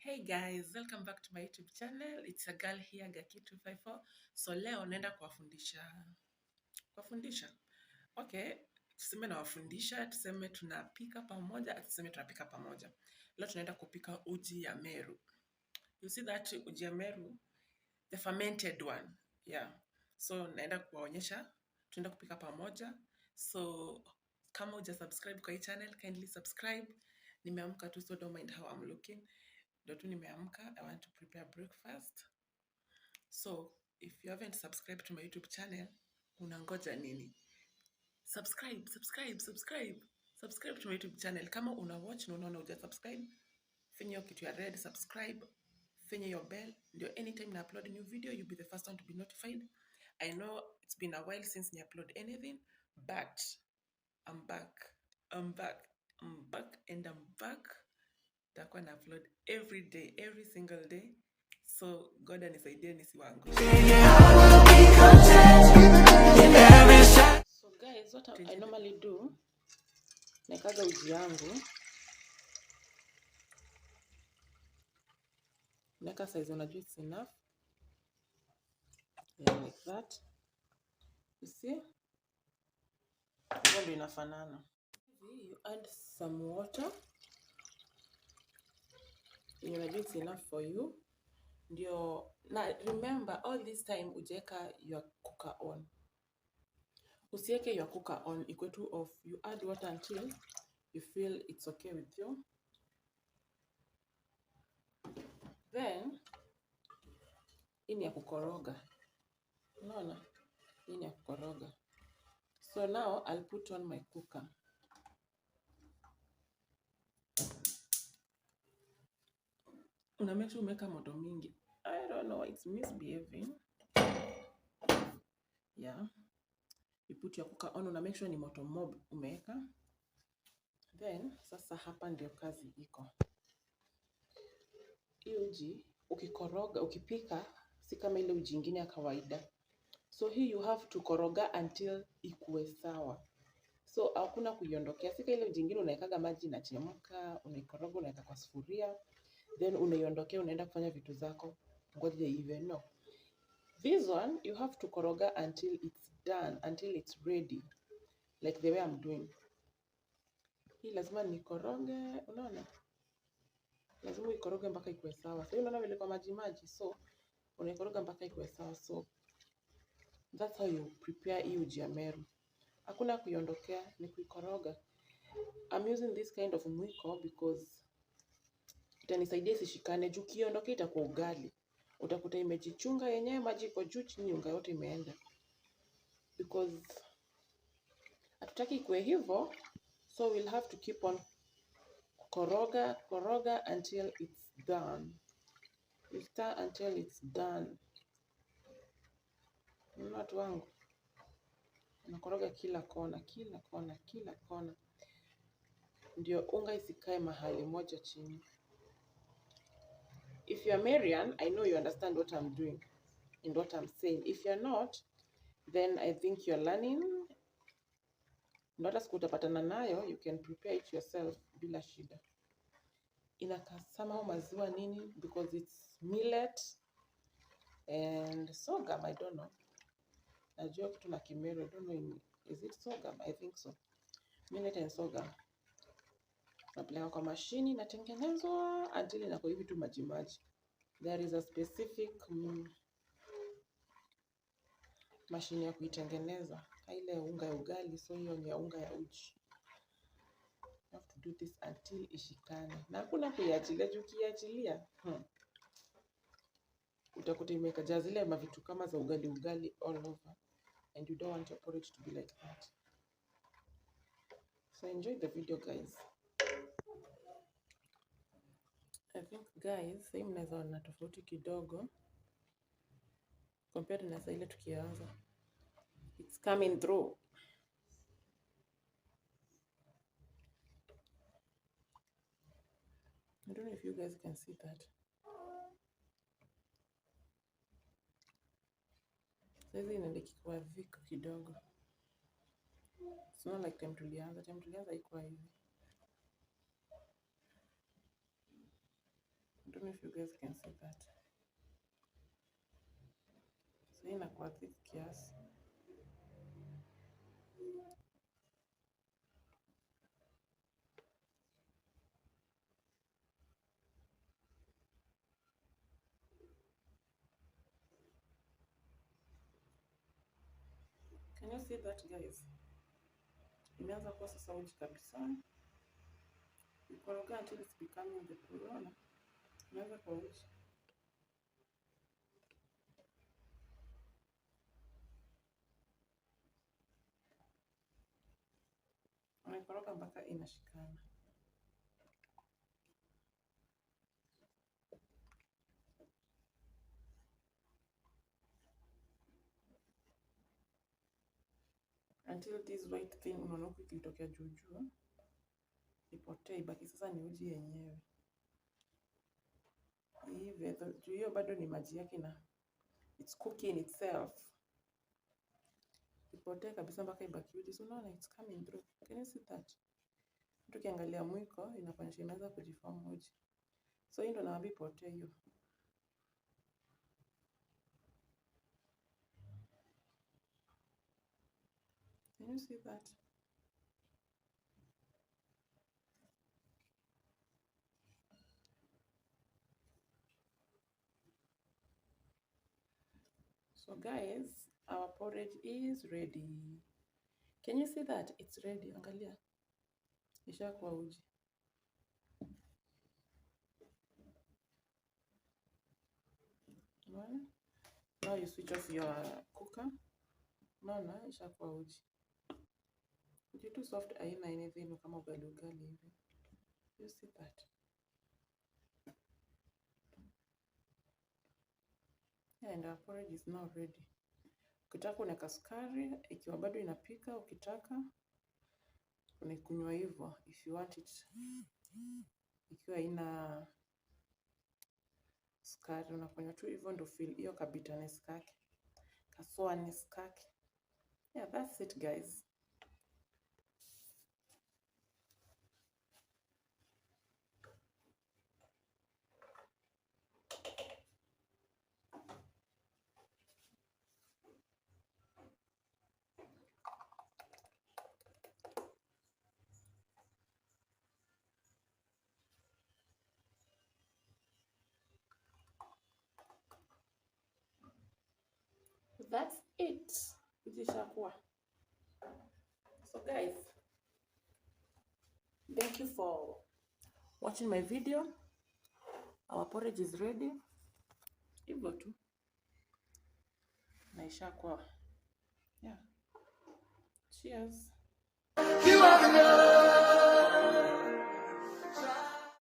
Hey guys, welcome back to my YouTube channel. It's a girl here, Gaki254. So leo naenda kuwafundisha. Okay, tuseme nawafundisha, tuseme tunapika pamoja, tuseme tunapika pamoja. Leo tunaenda kupika uji ya Meru. You see that uji ya Meru, the fermented one. Yeah. So naenda kuwaonyesha, tunaenda kupika pamoja. So kama uja subscribe kwa hii channel, kindly subscribe. Nimeamka tu, so don't mind how I'm looking. Ndo tu nimeamka, I want to prepare breakfast. So, if you haven't subscribed to my YouTube channel, unangoja nini? Subscribe to my YouTube channel. Kama una watch na unaona uja subscribe, finya hiyo kitu ya red, subscribe, finya your bell, ndio anytime na upload a new video, you'll be the first one to be notified. I know it's been a while since I upload anything, but I'm back. Takuwa na upload every day, every single day. So God anisaidie nisiwaangushe. So guys, what I normally do, naikaga uji yangu. Naka size unajua it's enough. Yeah, like that. You see? Ndio inafanana. You add some water. Unajua it's enough for you. Ndio, na remember all this time ujeka your cooker on. Usiweke your cooker on, ikuwe tu off. You add water until you feel it's okay with you. Then, hii ni ya kukoroga. Unaona? Hii ni ya kukoroga. So now, I'll put on my cooker. Unamake sure umeka moto mingi. I don't know, it's misbehaving. Yeah. You put your cooker on, unamake sure ni moto mob umeka. Then, sasa hapa ndio kazi iko. Hii uji, ukikoroga, ukipika, si kama ile uji ingine ya kawaida. So hii you have to koroga until ikuwe sawa. So hakuna kuiondokea. Sika ile uji ingine unaikaga maji inachemka, unaikoroga, unaika kwa sufuria, then unaiondokea, unaenda kufanya vitu zako. Ngoja iive, no. This one, you have to koroga until it's done, until it's ready. Like the way I'm doing. Hii lazima nikoroge, unaona? Lazima ikoroge mpaka ikuwe sawa. So unaona vile kwa maji, so unaikoroga mpaka ikuwe sawa. So that's how you prepare hii uji ya Meru. Hakuna kuiondokea, ni kuikoroga. I'm using this kind of mwiko because itanisaidia isishikane. Juu kiondokea itakuwa ugali. Utakuta imejichunga yenyewe, maji iko juu, chini unga yote imeenda. Because hatutaki ikuwe hivyo, so we'll have to keep on koroga until it's done. You stir until it's done. Watu wangu. Unakoroga kila kona. Ndio unga isikae mahali moja chini. If you're Marian, I know you understand what I'm doing and what I'm saying. If you're not, then I think you're learning. Not as kutapatana nayo, you can prepare it yourself bila shida. Inakaa somehow maziwa nini because it's millet and sorghum, I don't know. Najua kitu na Kimeru, I don't know, is it sorghum? I think so. Millet and sorghum. Napeleka kwa mashini inatengenezwa until inakuwa hivi tu maji. There is a specific mashini ya kuitengeneza. Ile unga ya ugali, so hiyo ni unga ya uji. You have to do this until ishikane. Na hakuna kuiachilia, juu ukiachilia. Utakuta imekaja zile mavitu kama za ugali all over. And you don't want your porridge to be like that. So enjoy the video, guys. I think guys, sasa mnaweza ona tofauti kidogo compared na ile tukianza. It's coming through. I don't know if you guys can see that. Sasa inaenda kikua viko kidogo. It's not like time tulianza iko hivi. I don't know me if you guys can see that. So inakuwa thick kiasi. Can you see that, guys? Imeanza kuwa sasa uji kabisa. Ukoroga until it's becoming the purona. Imeanza kuwa uji. Unaikoroga mpaka inashikana. Until this white thing unaona huku ikitokea juu juu ipotee, ibaki sasa ni uji yenyewe. Hivi juu hiyo bado ni maji yake na it's cooking itself. Ipotee kabisa mpaka ibaki uji. So unaona it's coming through. Can you see that? Tukiangalia mwiko inafanyisha imeanza kujiform uji. So hii ndo nawaambia ipotee hiyo. Can you see that? So guys, our porridge is ready. Can you see that? It's ready. Angalia. Ishakuwa uji. Unaona? Now you switch off your cooker. Unaona ishakuwa uji. Uji too soft haina anything kama ugali hivi. You see that? Yeah, and our porridge is now ready. Ukitaka unaweka sukari, ikiwa bado inapika, ukitaka unaikunywa hivyo if you want it. Ikiwa ina sukari unakunywa tu hivyo ndo feel hiyo kabitterness kake. Kaswaness kake. Yeah, that's it guys. That's it. Ujishakuwa. So guys, thank you for watching my video. Our porridge is ready. Hivyo tu. Na ishakuwa. Yeah. Cheers.